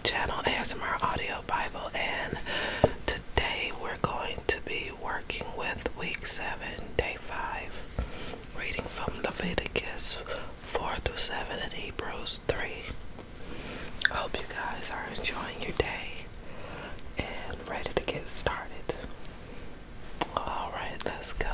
channel, ASMR Audio Bible, and today we're going to be working with week 7, day 5, reading from Leviticus 4 through 7 and Hebrews 3. I hope you guys are enjoying your day and ready to get started. Alright, let's go.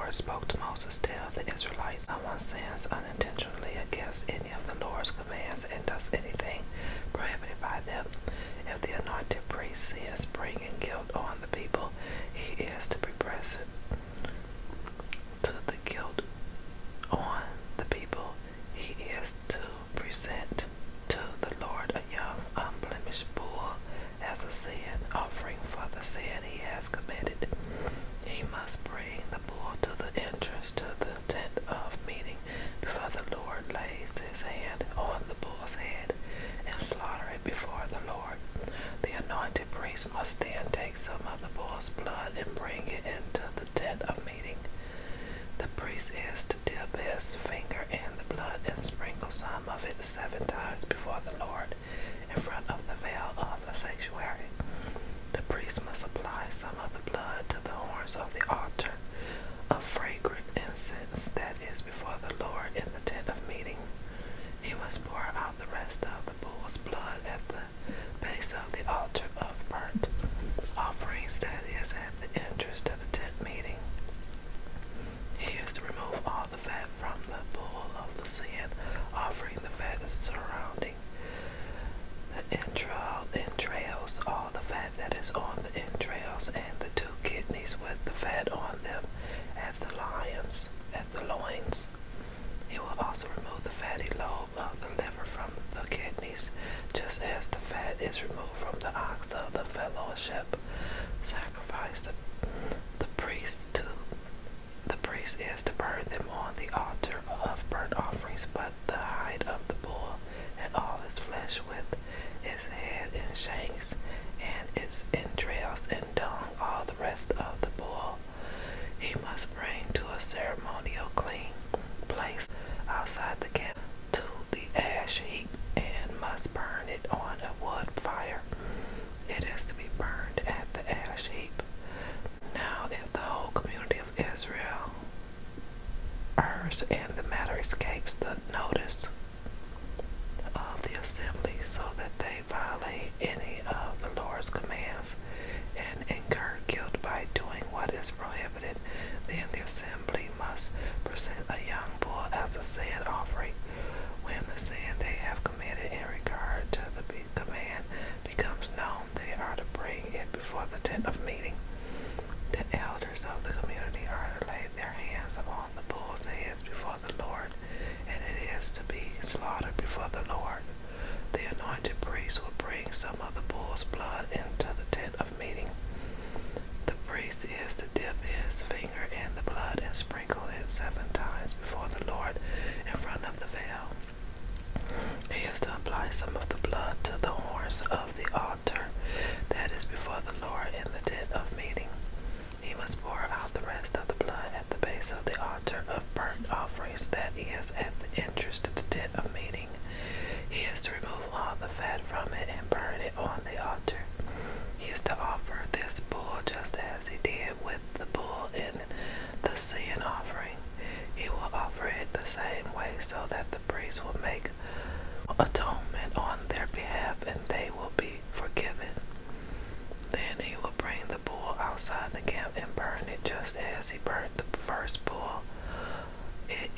Spoke to Moses, tell the Israelites, someone sins unintentionally against any of the Lord's commands and does anything prohibited by them. If the anointed priest sins, bringing guilt on the people, he is to be present to the guilt on the people. He is to present to the Lord a young unblemished bull as a sin offering for the sin he has committed. He must bring the bull to the entrance to the tent of meeting before the Lord, lays his hand on the bull's head and slaughter it before the Lord. The anointed priest must then take some of the bull's blood and bring it into the tent of meeting. The priest is to dip his finger in the blood and sprinkle some of it 7 times before the Lord in front of the veil of the sanctuary. The priest must apply some of the blood to the horns of the altar of fragrant incense that is before the Lord in the tent of meeting. He must pour out the rest of the bull's blood at the base of the altar of burnt offerings that is at the entrance to the tent meeting. He is to remove all the fat from the bull of the sin offering, the fat surrounding the entrails, all the fat that is on the entrails, and the 2 kidneys with the fat on them at the loins. He will also remove the fatty lobe of the liver from the kidneys, just as the fat is removed from the ox of the fellowship sacrifice. The priest is to burn them on the altar of burnt offerings, but the hide of the bull and all its flesh with its head and shanks and its entrails and dung, all the rest of the bull, he must bring to a ceremonial clean place outside the camp to the ash heap and must burn it on a wood fire. It is to be burned at the ash heap. Now, if the whole community of Israel errs and the matter escapes the notice of the assembly, so that they violate any of the Lord's commands and incur guilt by doing what is prohibited, then the assembly must present a young bull as a sin offering. When the sin they have committed in regard to the command becomes known, they are to bring it before the tent of meeting. The elders of the community are to lay their hands on the bull's heads before the Lord, and it is to be slaughtered before the Lord. The anointed priest will bring some of the bull's blood into the tent of meeting. The priest is to dip his finger in the blood and sprinkle it 7 times before the Lord in front of the veil. He is to apply some of the blood to the horns of the altar that is before the Lord in the tent of meeting. He must pour out the rest of the blood at the base of the altar of burnt offerings that is at the entrance to the tent of meeting. He is to remove all the fat from it and burn it on the altar. He is to offer this bull just as he did with the bull in the sin offering. He will offer it the same way, so that the priest will make atonement on their behalf and they will be forgiven. Then he will bring the bull outside the camp and burn it just as he burnt the first bull. It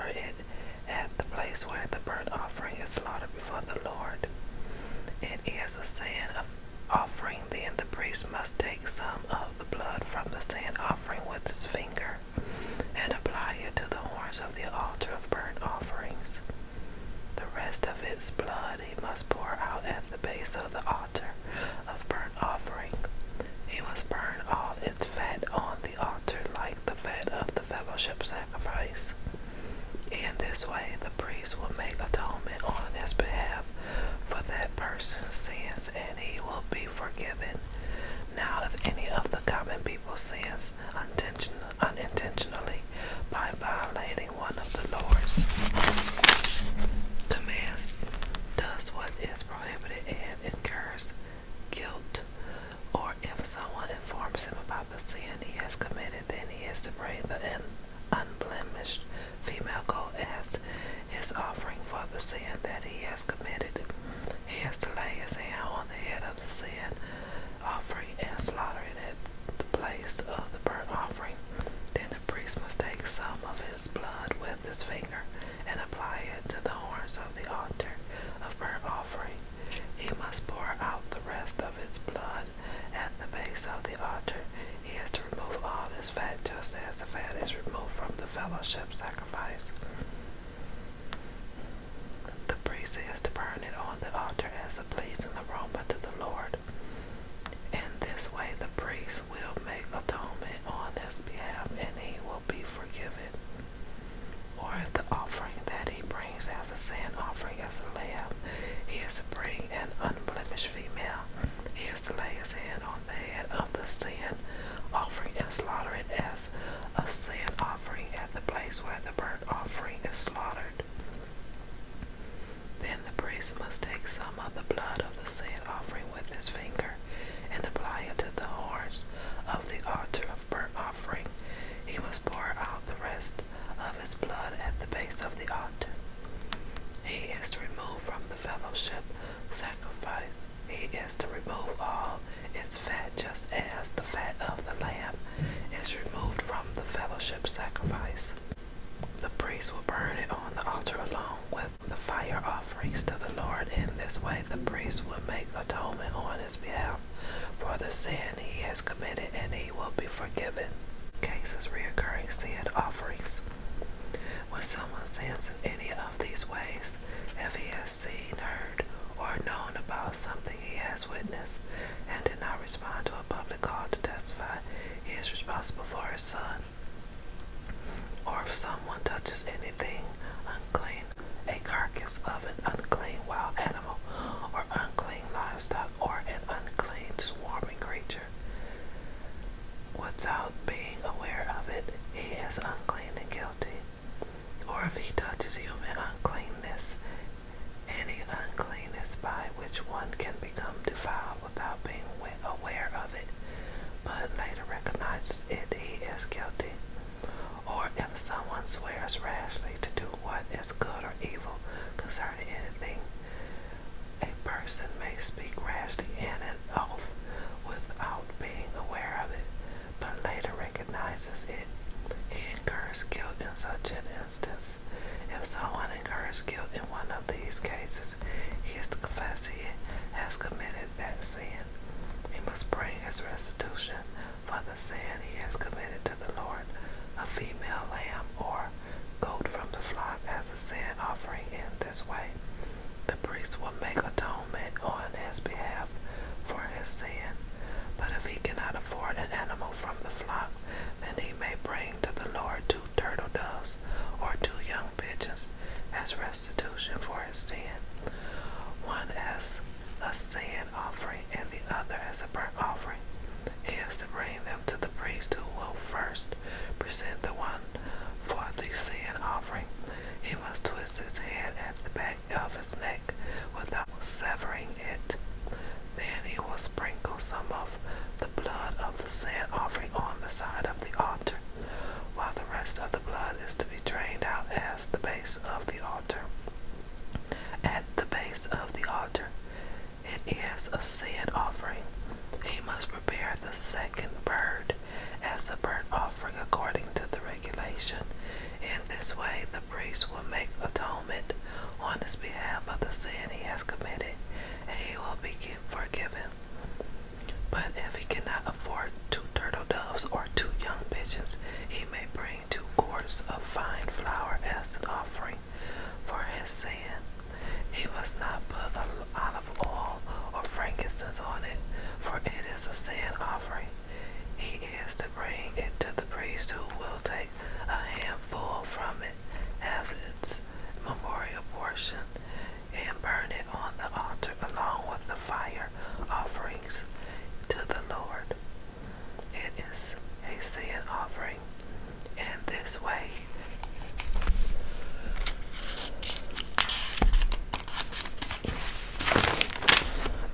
slaughter it at the place where the burnt offering is slaughtered before the Lord. It is a sin offering. Then the priest must take some of the blood from the sin offering with his finger and apply it to the horns of the altar of burnt offerings. The rest of its blood he must pour out at the base of the altar of burnt offering. He must burn all its fat on the altar like the fat of the fellowship sacrifice. In this way the priest will make atonement on his behalf for that person's sins, and he will be forgiven. Now if any of the common people sins unintentionally by violating one of the Lord's commands, does what is prohibited, and incurs guilt, or if someone informs him about the sin he has committed, then he is to bring the unblemished female goat as his offering for the sin that he has committed. He has to lay his hand on the head of the sin offering and slaughter it at the place of the burnt offering. Then the priest must take some of his blood with his finger and apply it to the horns of the altar of burnt offering. He must pour out the rest of its blood at the base of the altar. He has to remove all his fat, just as the fat is removed from the fellowship sacrifice. The priest is to burn it on the altar as a pleasing aroma to the Lord. In this way the priest will make atonement on his behalf, and he will be forgiven. Or if the offering that he brings as a sin offering is a lamb, he is to bring an unblemished female. He is to lay his hand on the head of the sin offering and slaughter it as a sin offering at the place where the burnt offering is slaughtered. Then the priest must take some of the blood of the sin offering with his finger and apply it to the horns of the altar of burnt offering. He must pour out the rest of his blood at the base of the altar. He is to remove from the fellowship sacrifice. He is to remove all its fat, just as the fat of the lamb is removed from the fellowship sacrifice. The priest will burn it on the altar along with the fire offerings to the Lord. In this way the priest will make atonement on his behalf for the sin he has committed, and he will be forgiven. Cases reoccurring sin offerings. When someone sins in any of these ways, if he has seen, heard, or known about something he has witnessed and did not respond to a public call to testify, he is responsible for his son. Or if someone touches anything unclean, a carcass of an unclean wild animal, or unclean livestock, or an unclean swarming creature, without being aware of it, he is unclean and guilty. Or if he touches human uncleanness, any uncleanness by which one can become defiled without being aware of it, but later recognizes it, he is guilty. Or if someone swears rashly to do what is good or evil concerning anything, a person may speak rashly in an oath without being aware of it, but later recognizes it. He incurs guilt in such an instance. If someone incurs guilt in one of these cases, he is to confess he has committed that sin. He must bring his restitution for the sin he has committed to the Lord, a female lamb or goat from the flock as a sin offering. In this way the priest will make atonement on his behalf for his sin. But if he cannot afford an animal from the flock, then he may bring to the Lord 2 turtle doves or 2 young pigeons as restitution for his sin, one as a sin offering and the other as a burnt offering. He has to bring them to the priest, who will first present the one for the sin offering. He must twist his head at the back of his neck without severing it. Then he will sprinkle some of the blood of the sin offering on the side of the altar, while the rest of the blood is to be drained out as the base of the altar. At the base of the altar, it is a sin offering. He must prepare the second bird as a burnt offering according to the regulation. In this this way the priest will make atonement on his behalf of the sin he has committed, and he will be forgiven. But if he cannot afford 2 turtle doves or 2 young pigeons, he may bring 2 quarts of fine flour as an offering for his sin. He must not put olive oil or frankincense on it, for it is a sin offering. He is to bring it to the priest, who will take a handful from it as its memorial portion and burn it on the altar along with the fire offerings to the Lord. It is a sin offering. In this way,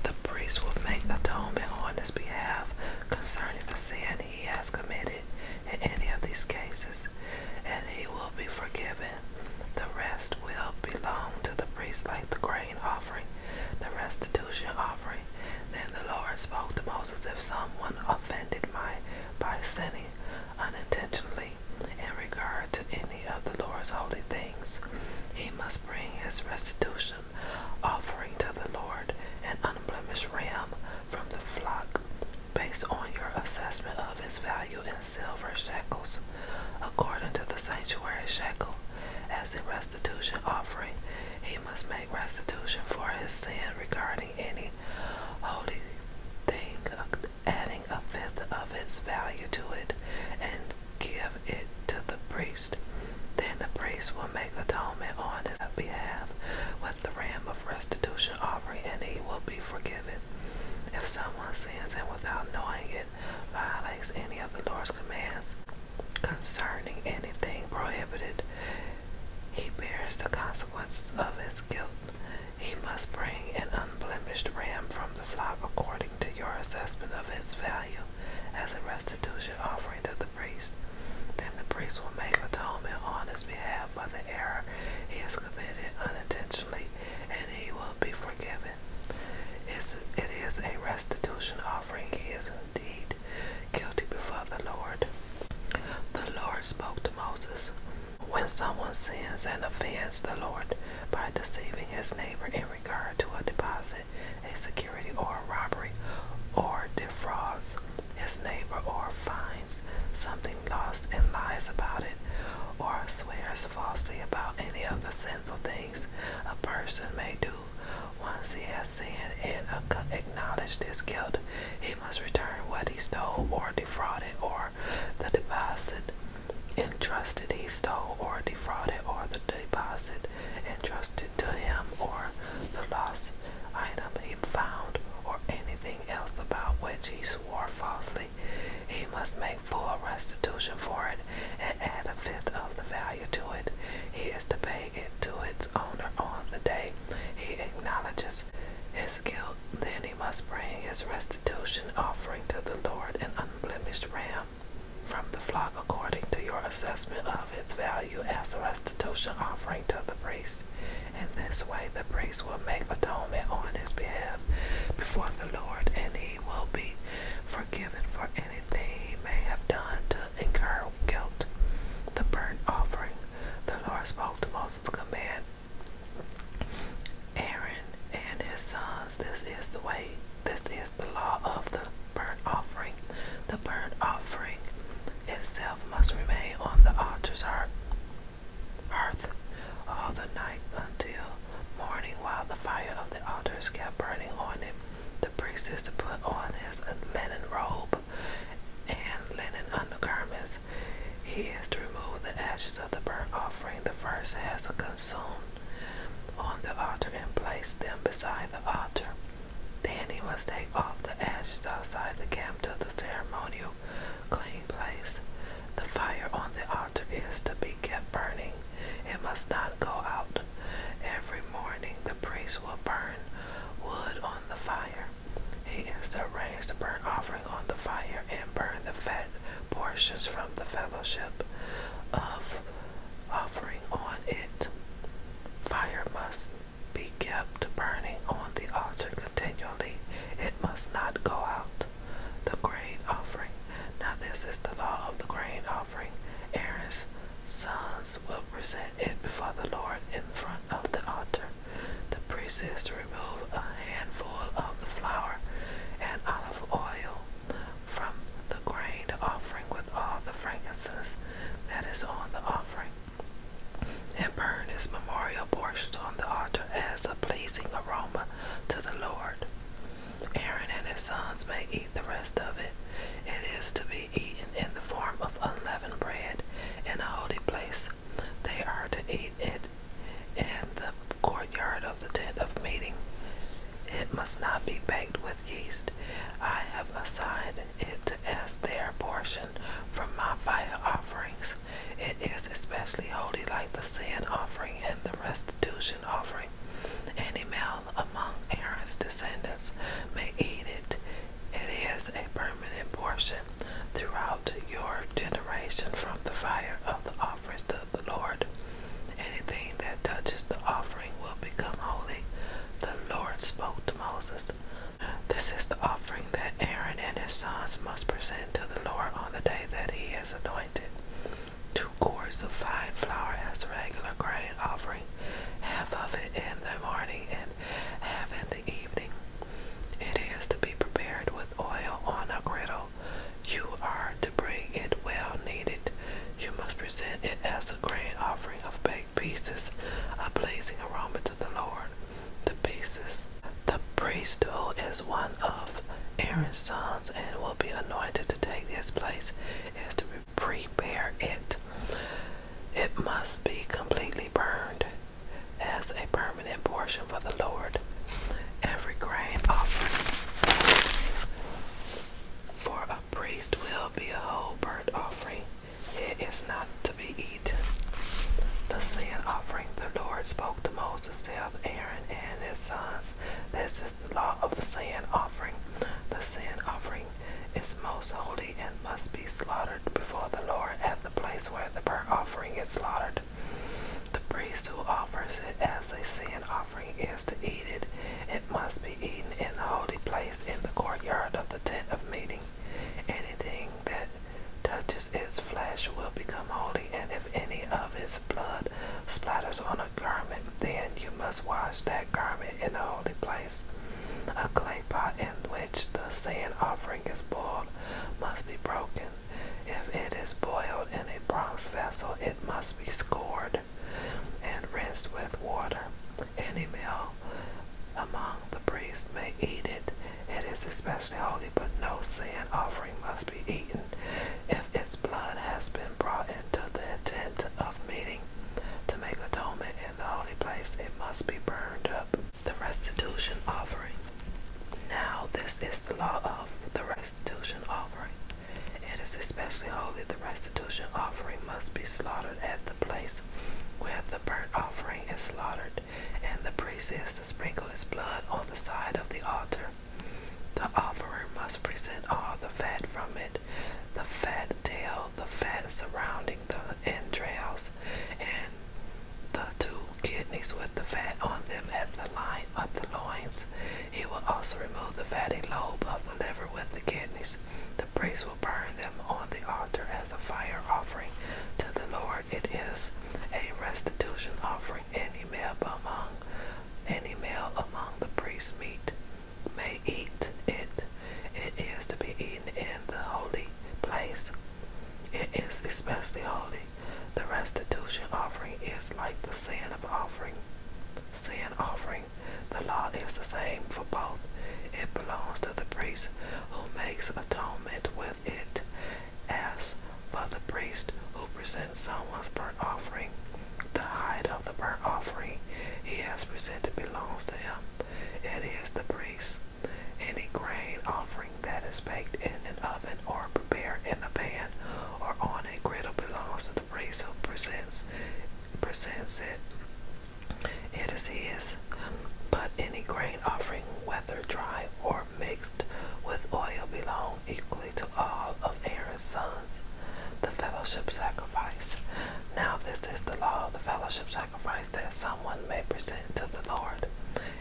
the priest will make atonement on his behalf concerning the sin he has committed in any of these cases, and he will be forgiven. The rest will belong to the priest, like the grain offering, the restitution offering. Then the Lord spoke to Moses, if someone offended by sinning unintentionally in regard to any of the Lord's holy things, he must bring his restitution offering to the Lord, an unblemished ram from the flock, based on your assessment of its value in silver shekels, according to the sanctuary shekel. As a restitution offering, he must make restitution for his sin regarding any holy thing, adding 1/5 of its value to it, and give it to the priest. Then the priest will make atonement on his behalf with the ram of restitution offering, and he will be forgiven. If someone sins and without knowing it violates any of the Lord's commands concerning anything prohibited, he bears the consequences of his guilt. He must bring an unblemished ram from the flock according to your assessment of its value as a restitution offering to the priest. Then the priest will make atonement on his behalf for the error he has committed unintentionally, and he will be forgiven. It is a restitution offering. He is indeed guilty before the Lord. The Lord spoke to Moses, when someone sins and offends the Lord by deceiving his neighbor in regard to a deposit, a security, or a robbery, or defrauds his neighbor, or finds something lost and lies about it, or swears falsely about any of the sinful things a person may do, once he has sinned and acknowledged his guilt, he must return what he stole or defrauded, or the deposit entrusted he stole or defrauded, or the deposit entrusted to him, or the lost item he found, or anything else about which he swore falsely. He must make full restitution for it and add 1/5 of the value to it. He is to pay it to its owner on the day he acknowledges his guilt. Then he must bring his restitution offering to the Lord, an unblemished ram from the flock according to your assessment of its value as a restitution offering to the priest. In this way the priest will make atonement on his behalf before the Lord, and he will be forgiven for anything he may have done to incur guilt. The burnt offering. The Lord spoke to Moses, command Aaron and his sons, this is the law of the burnt offering. The burnt offering itself must remain on the altar's hearth all the night until morning, while the fire of the altar is kept burning on it. The priest is to put on his linen robe and linen undergarments. He is to remove the ashes of the burnt offering the first has consumed on the altar and place them beside the altar. Then he must take off the ashes outside the camp to the ceremonial clean place. The fire on the altar is to be kept burning. It must not go out. Every morning the priest will burn wood on the fire. He is to arrange the burnt offering on the fire and burn the fat portions from the fellowship of offering on it. Fire must be kept burning on the altar continually. It must not go out. The portion throughout your generation from the fire of the offerings to the Lord. Anything that touches the offering will become holy. The Lord spoke to Moses. This is the offering that Aaron and his sons must present to the Lord on the day that he is anointed. 2 quarts of fine flour as a regular grain offering, half of it in the morning and half in the evening. It is to be prepared with oil on a griddle. You are to bring it well kneaded. You must present it as a grain offering of baked pieces, a blazing aroma to the Lord. The pieces. The priest who is one of Aaron's sons and will be anointed to take his place is to prepare it. It must be completely burned as a permanent portion for the Lord. Every grain offering for a priest will be a whole burnt offering. It is not to be eaten. The sin offering. The Lord spoke to Moses, tell Aaron and his sons, this is the law of the sin offering. The sin offering is most holy and must be slaughtered before the Lord at the place where the burnt offering is slaughtered. The priest who offers it as a sin offering is to eat it. It must be eaten in the holy place in the courtyard of the tent of meeting. Anything that touches its flesh will become holy, and if any of its blood splatters on a garment, then you must wash that garment in the holy place. A clay pot in which the sin offering is boiled must be broken. If it is boiled in a bronze vessel, it must be scoured and rinsed with water. Any male among the priests may eat it. It is especially holy, but no sin offering must be eaten. If its blood has been brought into the tent of meeting to make atonement in the holy place, it must be burned up. The restitution offering. Now this is the law of the restitution offering. It is especially holy. The restitution offering must be slaughtered at the place where the burnt offering is slaughtered, and the priest is to sprinkle its blood on the side of the altar. The offerer must present all the fat from it, the fat tail, the fat surrounding the entrails, and the 2 kidneys with the fat on them at the line of the loins. He will also remove the fatty lobe of the liver with the kidneys. The priest will burn them on the altar as a fire offering to the Lord. It is a restitution offering. Any male among the priest's meat may eat it. It is to be eaten in the holy place. It is especially holy. The restitution offering is like the sin offering. The law is the same for both. It belongs to the priest who makes atonement with it. As for the priest who presents someone's burnt offering, the hide of the burnt offering he has presented belongs to him. It is the priest. Any grain offering that is baked in an oven or prepared in a pan or on a griddle belongs to the priest who presents it. It is his. But any grain offering, whether dry or mixed with oil, belong equally to all of Aaron's sons. The fellowship sacrifice. Now this is the law of the fellowship sacrifice that someone may present to the Lord.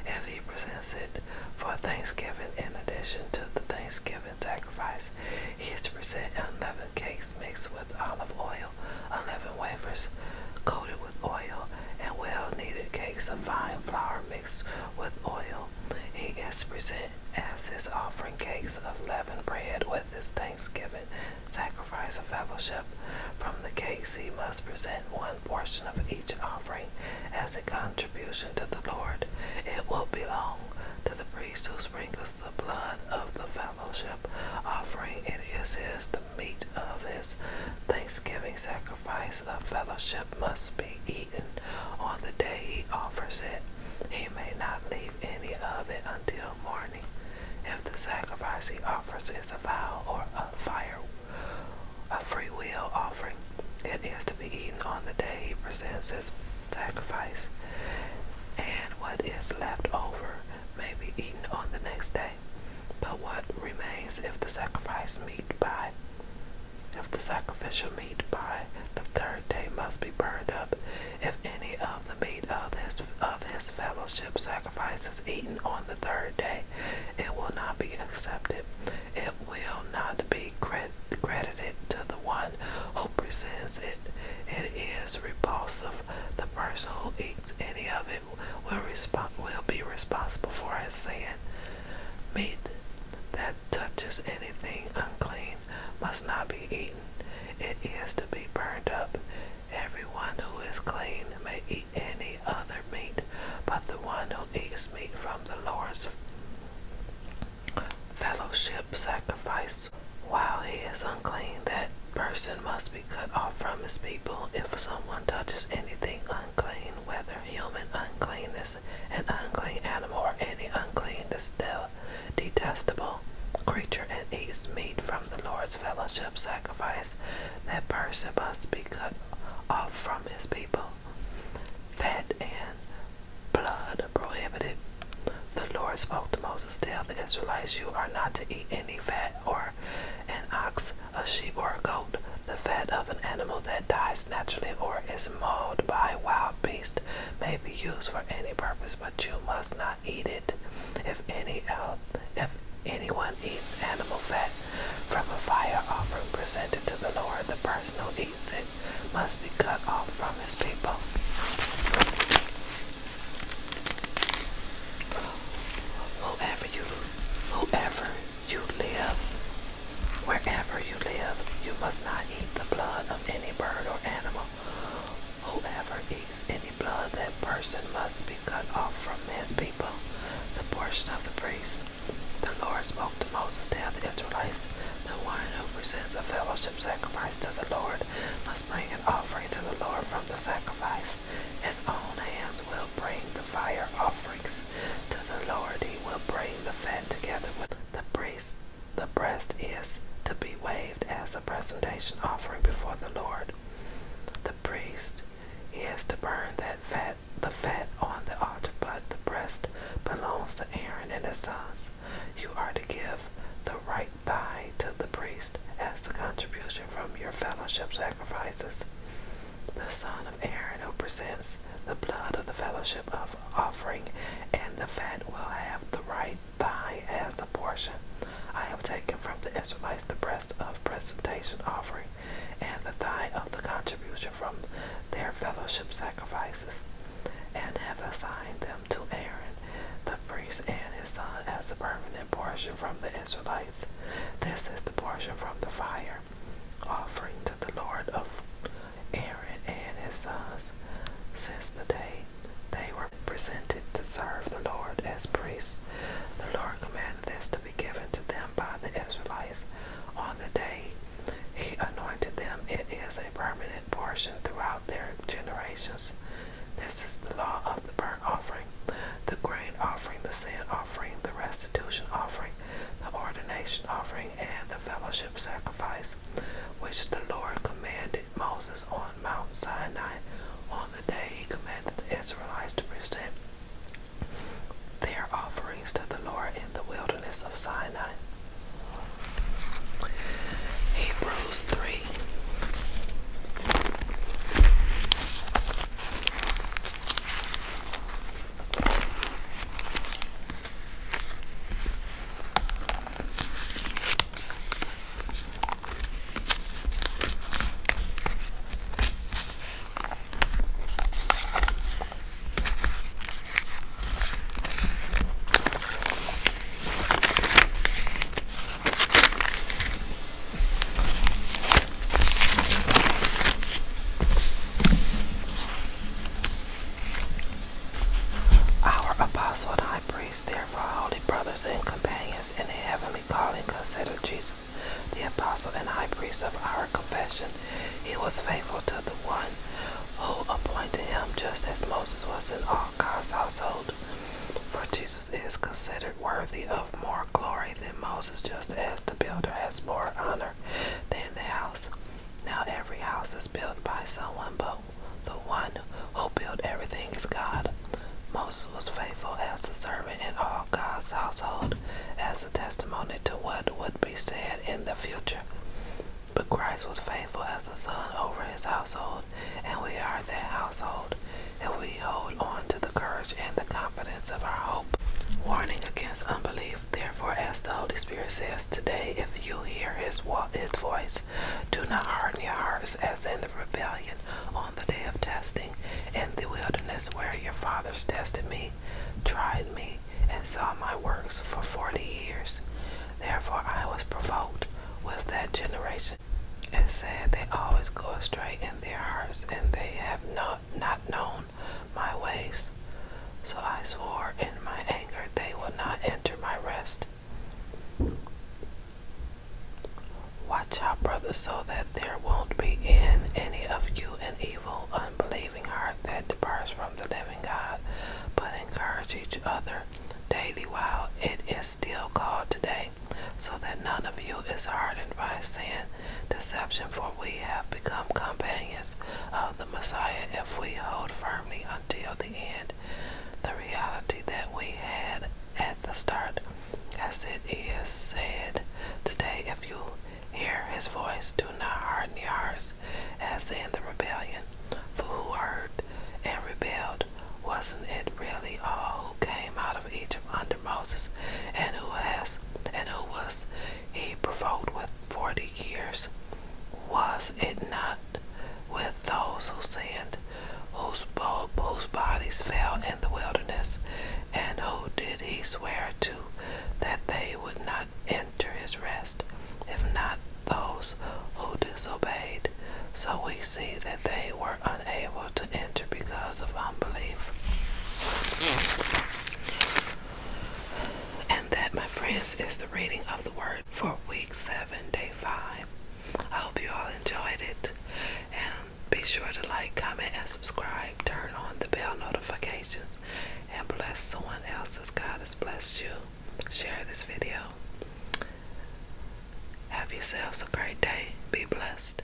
If he presents it for Thanksgiving in addition to the Thanksgiving sacrifice, he is to present unleavened cakes mixed with olive oil, unleavened wafers coated with oil, and well-kneaded cakes of fine flour mixed with oil. He is to present as his offering cakes of leavened bread with his Thanksgiving sacrifice of fellowship. From the cakes he must present 1 portion of each offering as a contribution to the Lord. It will belong to the priest who sprinkles the blood of the fellowship offering. It is his. The meat of his Thanksgiving sacrifice of fellowship must be eaten on the day he offers it. He may not leave any of it until morning. If the sacrifice he offers is a vow or a free will offering, it is to be eaten on the day he presents his sacrifice, and what is left over may be eaten on the next day. But what remains if the sacrificial meat by the third day must be burned up? If any of the meat of his fellowship sacrifice is eaten on the third day, it will not be accepted. It will not be credited to the one who presents it. It is repulsive. The person who eats any of it will be responsible for his sin. Meat that touches anything unclean must not be eaten. It is to be burned up. Everyone who is clean may eat any other meat, but the one who eats meat from the Lord's fellowship sacrifice while he is unclean, that person must be cut off from his people. If someone touches anything unclean, whether human uncleanness, an unclean animal, or any unclean, detestable creature, and eats meat from the Lord's fellowship sacrifice, that person must be cut off from his people. Fat and blood prohibited. The Lord spoke to Moses, "Tell the Israelites, you are not to eat any fat, or an ox, a sheep, or a goat. The fat of an animal that dies naturally or is mauled by wild beast may be used for any purpose, but you must not eat it. If anyone eats animal fat from a fire offering presented to the Lord, the person who eats it must be cut off from his people." Wherever you live, you must not eat the blood of any bird or animal. Whoever eats any blood, that person must be cut off from his people. The portion of the priest. The Lord spoke to Moses, "Tell the Israelites, the one who presents a fellowship sacrifice to the Lord must bring an offering to the Lord from the sacrifice. His own hands will bring the fire offerings to the Lord. He will bring the fat together with the priest. The breast is to be waved as a presentation offering before the Lord. The priest is to burn the fat on the altar, but the breast belongs to Aaron and his sons. You are to give the right thigh to the priest as a contribution from your fellowship sacrifices. The son of Aaron who presents the blood of the fellowship of offering and the fat will have the right thigh as a portion. I have taken from the Israelites the breast of presentation offering and the thigh of the contribution from their fellowship sacrifices, and have assigned them to Aaron, the priest, and his son as a permanent portion from the Israelites. This is the portion from the fire offering to the Lord of Aaron and his sons, since the day they were presented to serve the Lord as priests. The Lord commanded this to be given to them by the Israelites on the day he anointed them. It is a permanent portion throughout their generations. This is the law of the burnt offering, the grain offering, the sin offering, the restitution offering, the ordination offering, and the fellowship sacrifice, which the Lord commanded Moses on Mount Sinai on the day he commanded the Israelites to present their offerings to the Lord in the wilderness of Sinai. Hebrews 3. Apostle and high priest, therefore, holy brothers and companions in a heavenly calling, consider Jesus, the apostle and high priest of our confession. He was faithful to the one who appointed him, just as Moses was in all God's household. For Jesus is considered worthy of more glory than Moses, just as the builder has more honor than the house. Now every house is built by someone, but the one who built everything is God. Moses was faithful as a servant in all God's household as a testimony in the future. But Christ was faithful as a son over his household, and we are that household, if we hold on to the courage and the confidence of our hope. Warning against unbelief. Therefore, as the Holy Spirit says today, if you hear his voice, do not harden your hearts as in the rebellion on the day of testing in the wilderness, where your fathers tested me, tried me, and saw my works for 40 years. Therefore I was provoked with that generation, and said, they always go astray in their hearts, and they have not known my ways. So I swore in my anger, they will not enter my rest. Watch out, brothers, so that there won't be in any of you an evil, unbelieving heart that departs from the living God, but encourage each other daily while it is still called today, so that none of you is hardened by sin, deception, for we have become companions of the Messiah if we hold firmly until the end the reality that we had at the start. As it is said today, if you hear his voice, do not harden your hearts as in the rebellion. For who heard and rebelled? Wasn't it really all who came out of Egypt under Moses? And who was he provoked with 40 years? Was it not with those who sinned, whose bodies fell in the wilderness? And who did he swear to that they would not enter his rest, if not those who disobeyed? So we see that they were unable to enter because of unbelief. And that, my friends, is the reading of the word for week 7, day 5. I hope you all enjoyed it. And be sure to like, comment, and subscribe. Turn on the bell notifications. And bless someone else as God has blessed you. Share this video. Have yourselves a great day. Be blessed.